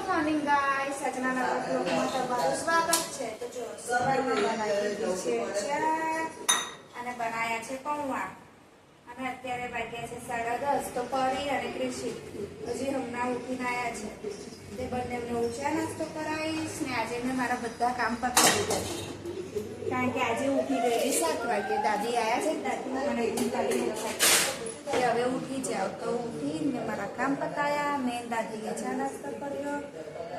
Morning guys, આજના નવા બ્લોગમાં તમારું સ્વાગત છે. તો જો સવારમાં બનાવી છે ચા અને બનાયા છે પૌવા અને અત્યારે વાગ્યા છે 10:30. તો પરી અને કૃષિ હજી હમણાં ઉઠીને આવ્યા છે. તે બંનેને ઊંચા નાસ્તો કરાવીશ ને આજે મેં મારા બધા કામ પતાવી દીધા કારણ કે આજે ઉઠી ગયેલી 7 વાગે. દાદી આવ્યા છે, દાદીમાં મને ઊંઘ કાઢી કે હવે ઉઠી જાવ. તો ઉઠી મેં મારા કામ પતાયા. મેં દાદીએ ચા નાસ્તો કર્યો.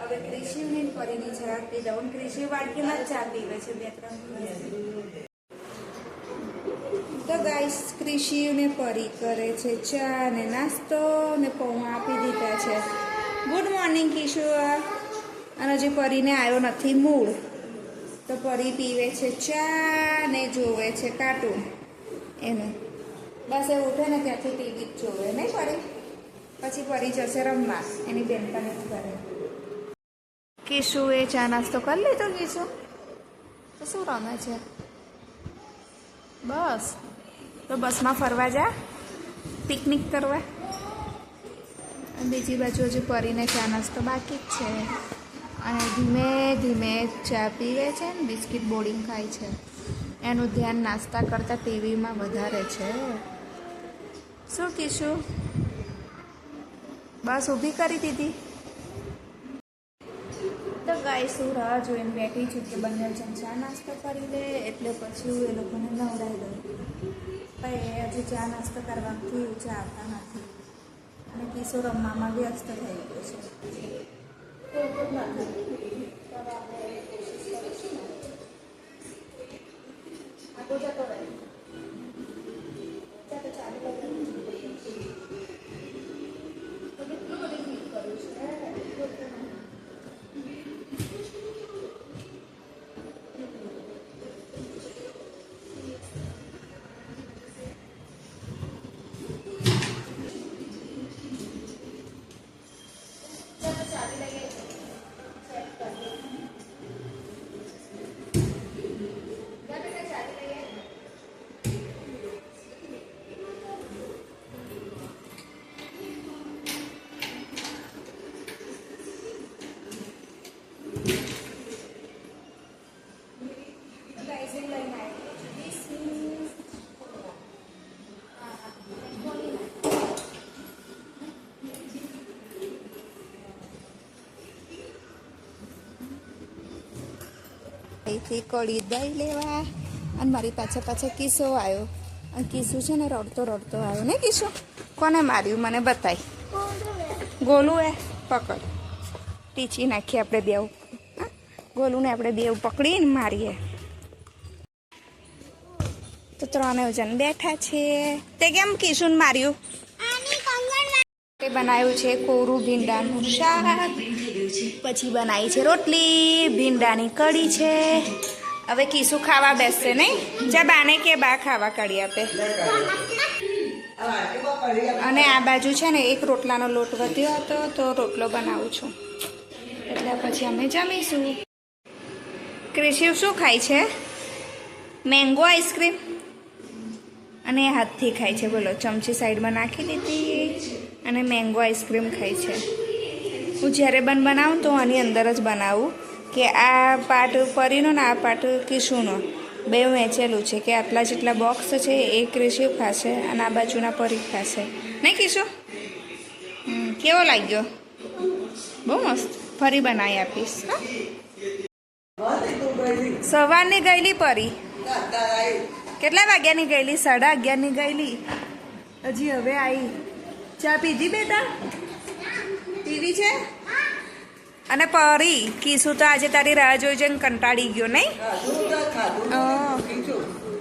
હવે કૃષિને પરીની ચા પી દઉં. કૃષિ વાડકીમાં જ ચા પીવે છે 2-3 દિવસ. તો ગાઈસ, કૃષિને પરી કરે છે ચા ને નાસ્તો ને પૌવા આપી દીધા છે. Good morning Kishu. અને હજી પરીને આવ્યો નથી મૂળ, તો પરી પીવે છે ચા ને જોવે છે કાર્ટૂન. એનું બસ એ ઉઠે ને ત્યાંથી ટીવી જ જોવે નહીં પરી. પછી પરી જશે રમવા એની બેનપણી કરે. કિશુ એ ચા નાસ્તો કરી લીધો. કિશુ તો શું રમે છે? બસ તો બસમાં ફરવા જા, પિકનિક કરવા. બીજી બાજુ હજી પરીને ચા નાસ્તો બાકી જ છે અને ધીમે ધીમે ચા પીવે છે ને બિસ્કિટ બોર્ડિંગ ખાય છે. એનું ધ્યાન નાસ્તા કરતાં ટીવીમાં વધારે છે. શું કીશું? બસ ઊભી કરી દીધી. તો ગાઈસ, હું રાહ જોઈને બેઠી છું કે બંને જણ ચા નાસ્તો કરી લે એટલે પછી હું એ લોકોને નવડાવી દઉં. પણ હજી ચા નાસ્તો કરવાથી ઊંચા આવતા નથી અને કિશો રમવામાં વ્યસ્ત થઈ ગયો છે. અહીંથી કળી દઈ લેવા અને મારી પાછળ કિસ્સો આવ્યો. અને કિસ્સો છે ને રડતો આવ્યો ને. કિસ્સો કોને માર્યું મને બતાય. ગોલું એ પકડ, ટીચી નાખીએ આપણે બેવ. ગોલું ને આપણે બેવ પકડીને મારીએ. તો 3 જણ બેઠા છે. તે કેમ કિશુને માર્યું? બનાવ્યું છે કોરું ભીંડાનું શાક, પછી બનાવી છે રોટલી, ભીંડાની કઢી છે. હવે કિશુ ખાવા બેસશે નહીં. જા બાને કે બા ખાવા કાઢી આપે. અને આ બાજુ છે ને એક રોટલાનો લોટ વધ્યો હતો તો રોટલો બનાવું છું એટલે પછી અમે જમીશું. કૃષિ શું ખાય છે? Mango ice cream. અને હાથથી ખાય છે. બોલો, ચમચી સાઈડમાં નાખી દીધી અને મેંગો આઈસ્ક્રીમ ખાય છે. હું જ્યારે બનાવું તો આની અંદર જ બનાવું કે આ પાર્ટ પરીનો ને આ પાર્ટ કિશુનો બે વહેંચેલું છે કે આટલા જેટલા બોક્સ છે એ કૃષિ ખાશે અને આ બાજુના પરી ખાશે. નહીં કિશુ? કેવો લાગ્યો? બહુ મસ્ત. ફરી બનાવી આપીશ. સવારની ગયેલી પરી કેટલા વાગ્યાની ગયેલી? 11:30ની ગયેલી. હજી હવે આવી. ચા પીધી બેટા? પીવી છે? અને પરી કિશુ તો આજે તારી રાહ જોઈ જઈને કંટાળી ગયો નહીં?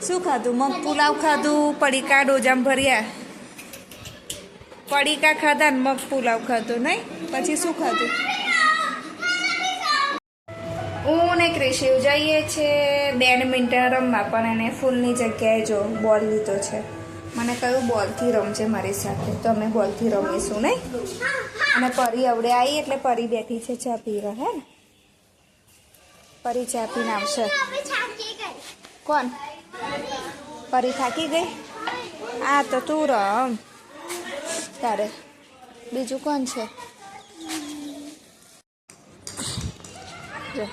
શું ખાધું? મગ પુલાવ ખાધું, પડીકા ડોજામ ભર્યા. પડીકા ખાધા ને મગ પુલાવ ખાધું નહીં? પછી શું ખાધું? હું ને કૃષિ જઈએ છે બેડમિન્ટન રમવા, પણ એને ફૂલની જગ્યાએ જો બોલ લીધો છે. મને કહ્યું બોલથી રમજે મારી સાથે, તો અમે બોલથી રમીશું નહીં. અને પરી આવડે આવી એટલે પરી બેઠી છે ચા પીવા. હે ને પરી ચા પીને આવશે. કોણ? પરી થાકી ગઈ? આ તો તું રમ તારે. બીજું કોણ છે? જો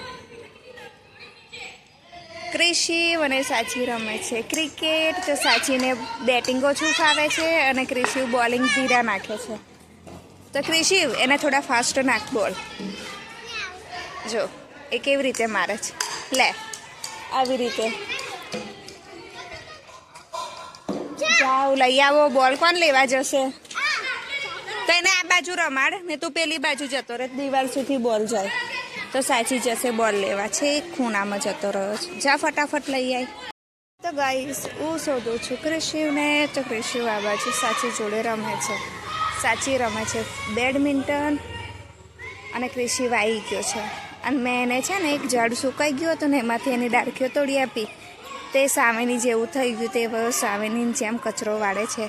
ક્રિશિવ અને સાચી રમે છે ક્રિકેટ. તો સાચીને બેટિંગ ઓછું ફાવે છે અને ક્રિશિવ બોલિંગ ધીરા નાખે છે. તો ક્રિશિવ એને થોડા ફાસ્ટ નાખ બોલ. જો એ કેવી રીતે મારે છે, લે આવી રીતે. જાઓ લઈ આવો બોલ. કોણ લેવા જશે? તો એને આ બાજુ રમાડ ને તું પેલી બાજુ જતો રહે, દિવાલ સુધી બોલ જાય તો સાચી જશે બોલ લેવા. છે એક ખૂણામાં જતો રહ્યો છે, જા ફટાફટ લઈ આય. તો ગાઈસ હું શોધું છું ક્રિશિવને. તો ક્રિશિવ આ બાજુ સાચી જોડે રમે છે. સાચી રમે છે બેડમિન્ટન અને ક્રિશિવ આવી ગયો છે. અને મેં એને છે ને એક ઝાડ સુકાઈ ગયું હતું ને એમાંથી એની ડાળખીઓ તોડી આપી. તે સામેની જેવું થઈ ગયું, તે સામેની જેમ કચરો વાળે છે.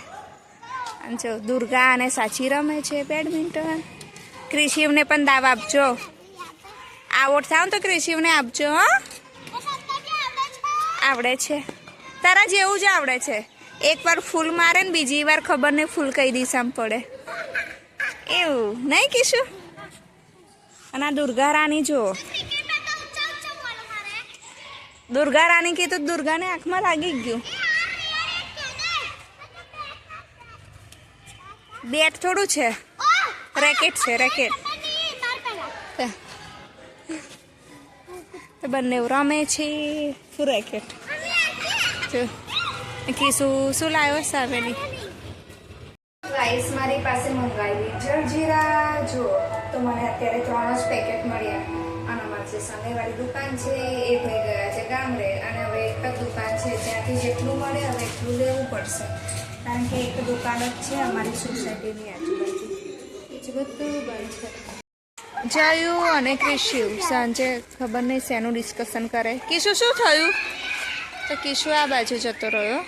અને જો દુર્ગા અને સાચી રમે છે બેડમિન્ટન. ક્રિશિવને પણ દાવ આપજો. આઉટ થાવ તો ક્રિશિવને આપજો. હા આવડે છે, તારા જેવું જ આવડે છે. એક વાર ફૂલ મારે ને બીજી વાર ખબર નહીં ફૂલ કઈ દિશામાં પડે એવું નહીં કીશું. અને આ દુર્ગા રાણી જો, દુર્ગા રાણી કીધું દુર્ગાને આંખમાં લાગી ગયું. બેટ થોડું છે, રેકેટ છે રેકેટ. બંને રમે છે રેકેટ. શું લાવ્યો સાવેલી રાઈસ મારી પાસે મંગાવી જલજીરા. જો તો મને અત્યારે 3 જ પેકેટ મળ્યા. અને અમારી જે સામેવાળી દુકાન છે એ થઈ ગયા છે ગામડે. અને હવે એક જ દુકાન છે ત્યાંથી જેટલું મળે હવે એટલું લેવું પડશે. કારણ કે એક દુકાન જ છે અમારી સોસાયટીની આજુબાજુ. બીજું બધું બંધ છે. જયું અને કિશુ સાંજે ખબર નહીં શેનું ડિસ્કશન કરે. કિશુ શું થયું? તો કિશુ આ બાજુ જતો રહ્યો.